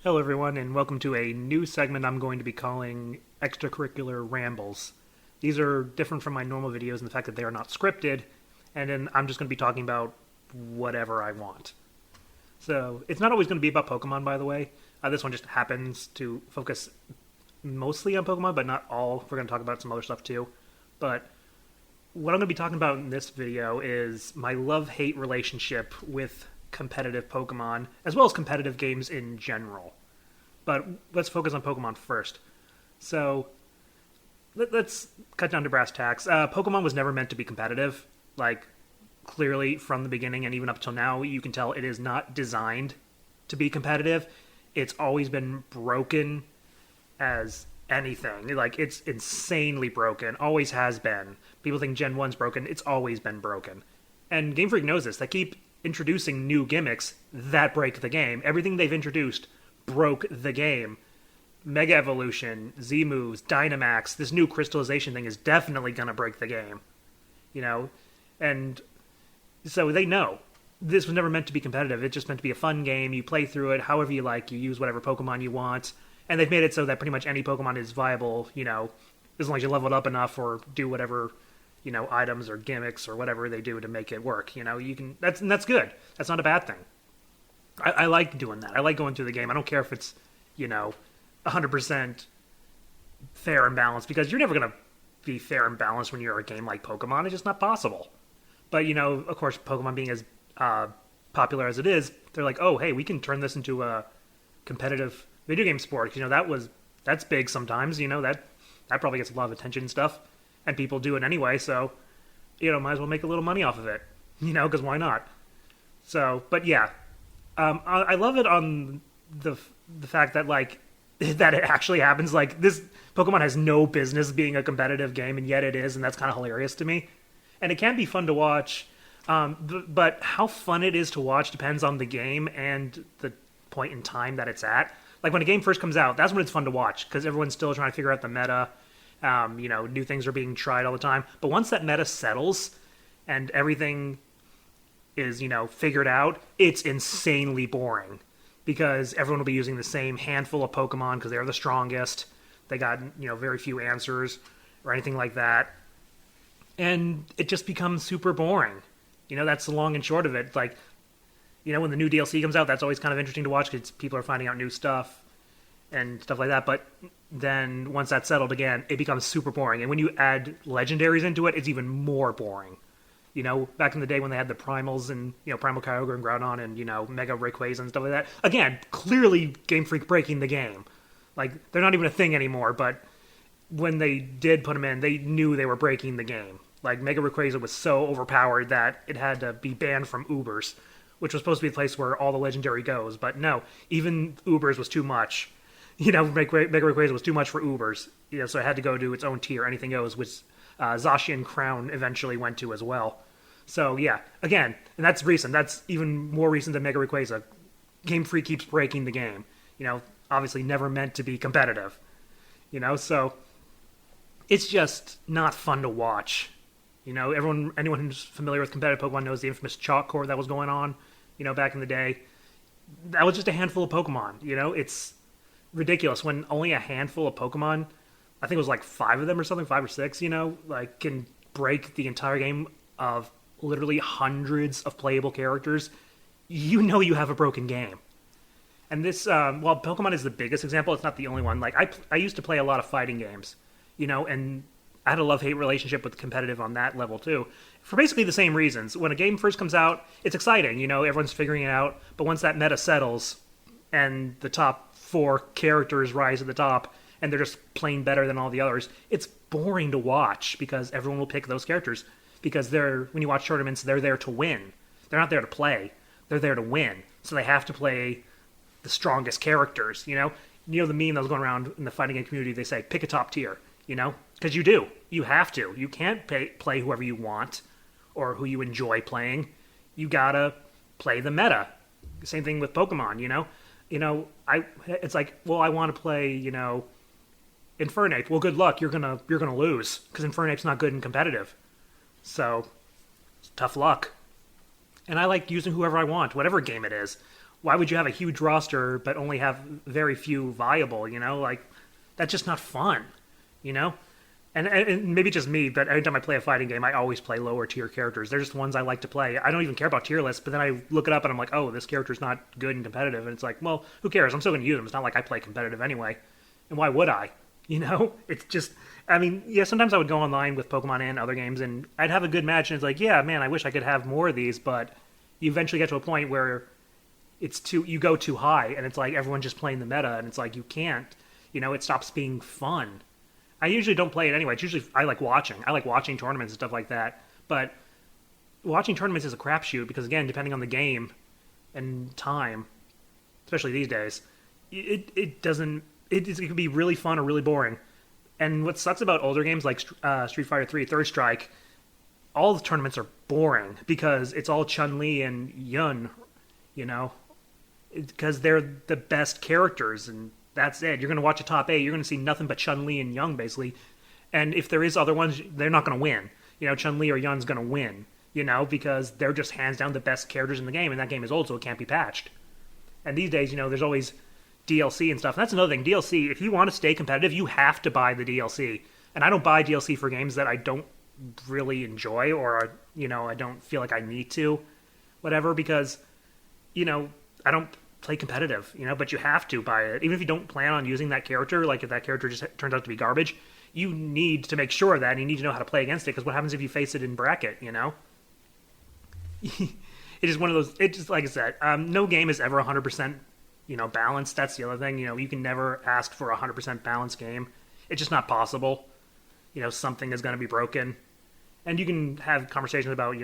Hello, everyone, and welcome to a new segment I'm going to be calling Extracurricular Rambles. These are different from my normal videos in the fact that they are not scripted, and then I'm just going to be talking about whatever I want. So, it's not always going to be about Pokemon, by the way. This one just happens to focus mostly on Pokemon, but not all. We're going to talk about some other stuff too. But what I'm going to be talking about in this video is my love-hate relationship with competitive Pokemon, as well as competitive games in general. But let's focus on Pokemon first. So, let's cut down to brass tacks. Pokemon was never meant to be competitive. Like, clearly from the beginning and even up till now, you can tell it is not designed to be competitive. It's always been broken as anything. Like, it's insanely broken. Always has been. People think Gen 1's broken. It's always been broken. And Game Freak knows this. They keep introducing new gimmicks that break the game. Everything they've introduced broke the game. Mega Evolution, Z-Moves, Dynamax, this new crystallization thing is definitely going to break the game. You know? And so they know. This was never meant to be competitive. It's just meant to be a fun game. You play through it however you like. You use whatever Pokemon you want. And they've made it so that pretty much any Pokemon is viable, you know, as long as you level it up enough or do whatever, you know, items or gimmicks or whatever they do to make it work. You know, you can. That's good. That's not a bad thing. I like doing that. I like going through the game. I don't care if it's, you know, 100% fair and balanced, because you're never going to be fair and balanced when you're a game like Pokemon. It's just not possible. But, you know, of course, Pokemon being as popular as it is, they're like, oh, hey, we can turn this into a competitive video game sport. You know, that's big sometimes. You know, that probably gets a lot of attention and stuff. And people do it anyway, so, you know, might as well make a little money off of it. You know, because why not? So, but yeah. I love it on the fact that, like, that it actually happens. Like, this Pokemon has no business being a competitive game, and yet it is, and that's kind of hilarious to me. And it can be fun to watch, but how fun it is to watch depends on the game and the point in time that it's at. Like, when a game first comes out, that's when it's fun to watch, because everyone's still trying to figure out the meta. You know, new things are being tried all the time. But once that meta settles and everything is, you know, figured out, it's insanely boring, because everyone will be using the same handful of Pokemon because they're the strongest. They got, you know, very few answers or anything like that. And it just becomes super boring. You know, that's the long and short of it. Like, you know, when the new DLC comes out, that's always kind of interesting to watch because people are finding out new stuff and stuff like that. But then once that's settled again, it becomes super boring. And when you add legendaries into it, it's even more boring. You know, back in the day when they had the Primals and, you know, Primal Kyogre and Groudon and, you know, Mega Rayquaza and stuff like that. Again, clearly Game Freak breaking the game. Like, they're not even a thing anymore, but when they did put them in, they knew they were breaking the game. Like, Mega Rayquaza was so overpowered that it had to be banned from Ubers, which was supposed to be the place where all the legendary goes. But no, even Ubers was too much. You know, Mega Rayquaza was too much for Ubers. You know, so it had to go to its own tier, anything goes, which Zacian Crown eventually went to as well. So, yeah, again, and that's recent. That's even more recent than Mega Rayquaza. Game Freak keeps breaking the game. You know, obviously never meant to be competitive. You know, so it's just not fun to watch. You know, anyone who's familiar with competitive Pokemon knows the infamous chalk court that was going on, you know, back in the day. That was just a handful of Pokemon. You know, it's ridiculous when only a handful of Pokemon, I think it was like 5 of them or something, 5 or 6, you know, like, can break the entire game of literally hundreds of playable characters. You know you have a broken game. And this, while Pokemon is the biggest example, it's not the only one. Like, I used to play a lot of fighting games, you know, and I had a love-hate relationship with competitive on that level, too, for basically the same reasons. When a game first comes out, it's exciting, you know, everyone's figuring it out, but once that meta settles, and the top 4 characters rise to the top, and they're just playing better than all the others, it's boring to watch, because everyone will pick those characters, because when you watch tournaments, they're there to win. They're not there to play. They're there to win. So they have to play the strongest characters, you know? You know the meme that was going around in the fighting game community, they say, pick a top tier, you know? Because you do. You have to. You can't play whoever you want or who you enjoy playing. You gotta play the meta. Same thing with Pokemon, you know? You know, it's like, well, I want to play, you know, Infernape. Well, good luck. You're gonna lose, because Infernape's not good and competitive. So, tough luck. And I like using whoever I want, whatever game it is. why would you have a huge roster but only have very few viable? Like that's just not fun. You know, and maybe just me, but anytime I play a fighting game, I always play lower tier characters. They're just ones I like to play. I don't even care about tier lists, but then I look it up and I'm like, oh, this character's not good and competitive, and it's like, well, who cares? I'm still going to use them. It's not like I play competitive anyway, and why would I? It's just, I mean, yeah, sometimes I would go online with Pokemon and other games, and I'd have a good match, and it's like, yeah, man, I wish I could have more of these, but you eventually get to a point where you go too high, and it's like everyone's just playing the meta, and it's like you can't, it stops being fun. I usually don't play it anyway. It's usually I like watching. I like watching tournaments and stuff like that. But watching tournaments is a crapshoot because, again, depending on the game and time, especially these days, it doesn't. It can be really fun or really boring. And what sucks about older games like Street Fighter 3, Third Strike, all the tournaments are boring because it's all Chun-Li and Yun, because they're the best characters and that's it. You're going to watch a top 8. You're going to see nothing but Chun-Li and Young, basically. And if there is other ones, they're not going to win. Chun-Li or Yun's going to win, because they're just hands down the best characters in the game, and that game is old, so it can't be patched. And these days, there's always DLC and stuff. And that's another thing. DLC, if you want to stay competitive, you have to buy the DLC. And I don't buy DLC for games that I don't really enjoy or, I don't feel like I need to, whatever, because, I don't play competitive, but you have to buy it. Even if you don't plan on using that character, like if that character just turns out to be garbage, you need to make sure of that, and you need to know how to play against it, because what happens if you face it in bracket, It is one of those, it just, like I said, no game is ever 100%, balanced. That's the other thing, you can never ask for a 100% balanced game. It's just not possible. Something is going to be broken. And you can have conversations about,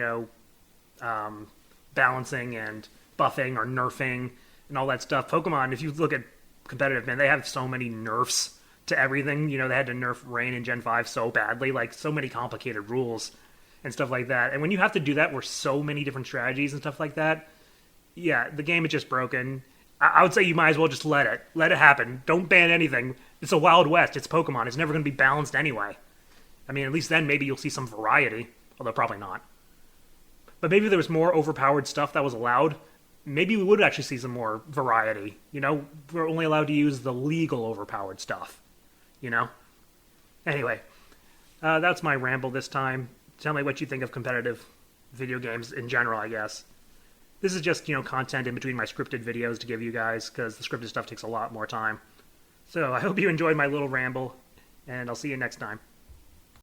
balancing and buffing or nerfing and all that stuff. Pokemon, if you look at competitive, man, they have so many nerfs to everything. They had to nerf Rain in Gen 5 so badly, like so many complicated rules and stuff like that. And when you have to do that with so many different strategies and stuff like that, yeah, the game is just broken. I would say you might as well just let it happen. Don't ban anything. It's a Wild West. It's Pokemon. It's never going to be balanced anyway. I mean, at least then maybe you'll see some variety, although probably not. But maybe if there was more overpowered stuff that was allowed, maybe we would actually see some more variety. We're only allowed to use the legal overpowered stuff. Anyway, that's my ramble this time. Tell me what you think of competitive video games in general, I guess. This is just, content in between my scripted videos to give you guys, because the scripted stuff takes a lot more time. So I hope you enjoyed my little ramble, and I'll see you next time.